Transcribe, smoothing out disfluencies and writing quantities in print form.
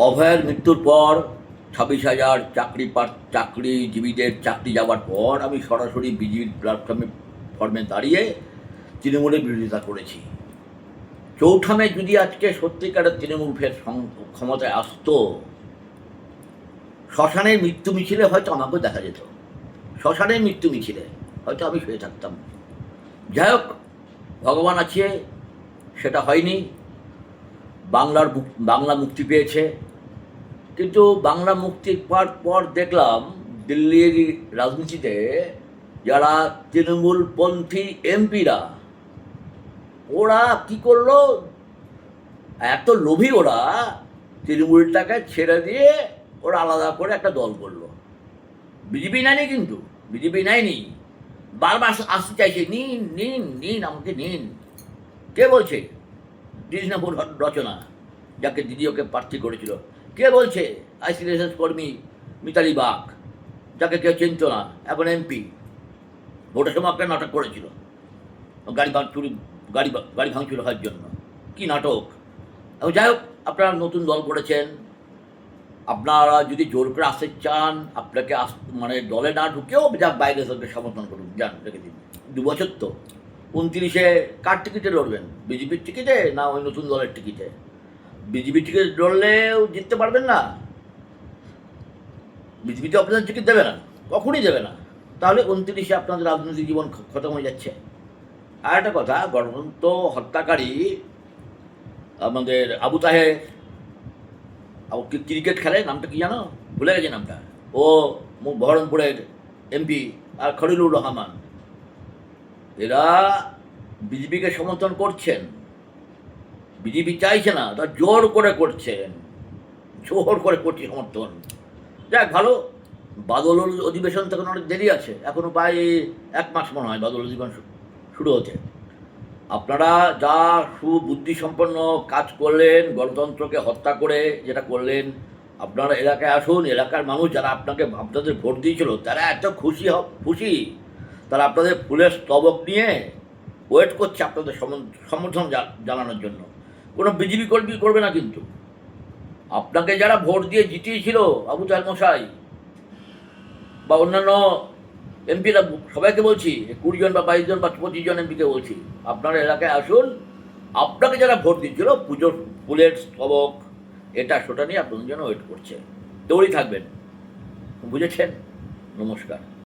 অভয়ের মৃত্যুর পর 26,000 চাকরিজীবীদের চাকরি যাওয়ার পর আমি সরাসরি বিজেপির প্ল্যাটফর্মে দাঁড়িয়ে তৃণমূলের বিরোধিতা করেছি। চৌঠামে যদি আজকে সত্যিকারের তৃণমূল ফের ক্ষমতায় আসতো, শ্মশানের মৃত্যু মিছিলে হয়তো আমাকেও দেখা যেত। শ্মশানের মৃত্যু মিছিলে হয়তো আমি শুয়ে থাকতাম। যাই হোক, ভগবান আছে, সেটা হয়নি। বাংলা মুক্তি পেয়েছে, কিন্তু বাংলা মুক্তির পর দেখলাম দিল্লির রাজনীতিতে যারা তৃণমূলপন্থী এমপিরা, ওরা কি করলো, এত লোভী ওরা, তৃণমূলটাকে ছেড়ে দিয়ে ওরা আলাদা করে একটা দল করলো। বিজেপি নেয়নি, কিন্তু বিজেপি নেয়নি, বারবার আসতে চাইছে, নিন নিন নিন, আমাকে নিন। কে বলছে? কৃষ্ণপুর রচনা, যাকে দিদি ওকে প্রার্থী করেছিল, কে বলছে? আইসিডিএস কর্মী মিতালি বাগ, যাকে কেউ চিনত না, এখন এমপি। ভোটের সময় একটা নাটক করেছিল, গাড়ি ভাঙচুর হওয়ার জন্য। কি নাটক! যাই হোক, আপনারা নতুন দল করেছেন, আপনারা যদি জোর করে আসতে চান, আপনাকে মানে দলে না ঢুকেও যা বাইরে থেকে সমর্থন করুন, যান, রেখে দিন। 2 বছর তো, 29-এ কার টিকিটে লড়বেন? বিজেপির টিকিটে না ওই নতুন দলের টিকিটে? বিজেপি টিকিট লড়লেও জিততে পারবেন না। বিজেপিতে আপনাদের টিকিট দেবে না, কখনই দেবে না। তাহলে 29-এ আপনাদের রাজনৈতিক জীবন খতম হয়ে যাচ্ছে। আর একটা কথা, গণতন্ত্র হত্যাকারী আমাদের আবু তাহের, ক্রিকেট খেলে, নামটা কি জানো? ভুলে গেছে নামটা। ও বহরমপুরের এমপি, আর খলিলুর রহমান, এরা বিজেপিকে সমর্থন করছেন। বিজেপি চাইছে না, তা জোর করে করছেন, জোর করে করছে সমর্থন। যাক, ভালো। বাদল অধিবেশন তখন অনেক দেরি আছে, এখনও প্রায় 1 মাস মনে হয় বাদল অধিবেশন শুরু হতে। আপনারা যা সুবুদ্ধিসম্পন্ন কাজ করলেন, গণতন্ত্রকে হত্যা করে যেটা করলেন, আপনারা এলাকায় আসুন। এলাকার মানুষ যারা আপনাদের ভোট দিয়েছিল, তারা এত খুশি, তারা আপনাদের ফুলের স্তবক নিয়ে ওয়েট করছে আপনাদের সমর্থন জানানোর জন্য। কোনো বিজেপি কর্মী করবে না কিন্তু। আপনাকে যারা ভোট দিয়ে জিতিয়েছিল, আবু তাহের মশাই বা অন্যান্য এমপিরা, সবাইকে বলছি, 20 জন বা 22 জন বা 25 জন এমপিকে বলছি, আপনারা এলাকায় আসুন। আপনাকে যারা ভোট দিচ্ছিল, পুজোর ফুলের স্তবক এটা সেটা নিয়ে আপনাদের জন্য ওয়েট করছে। দৌড়ি থাকবেন, বুঝেছেন? নমস্কার।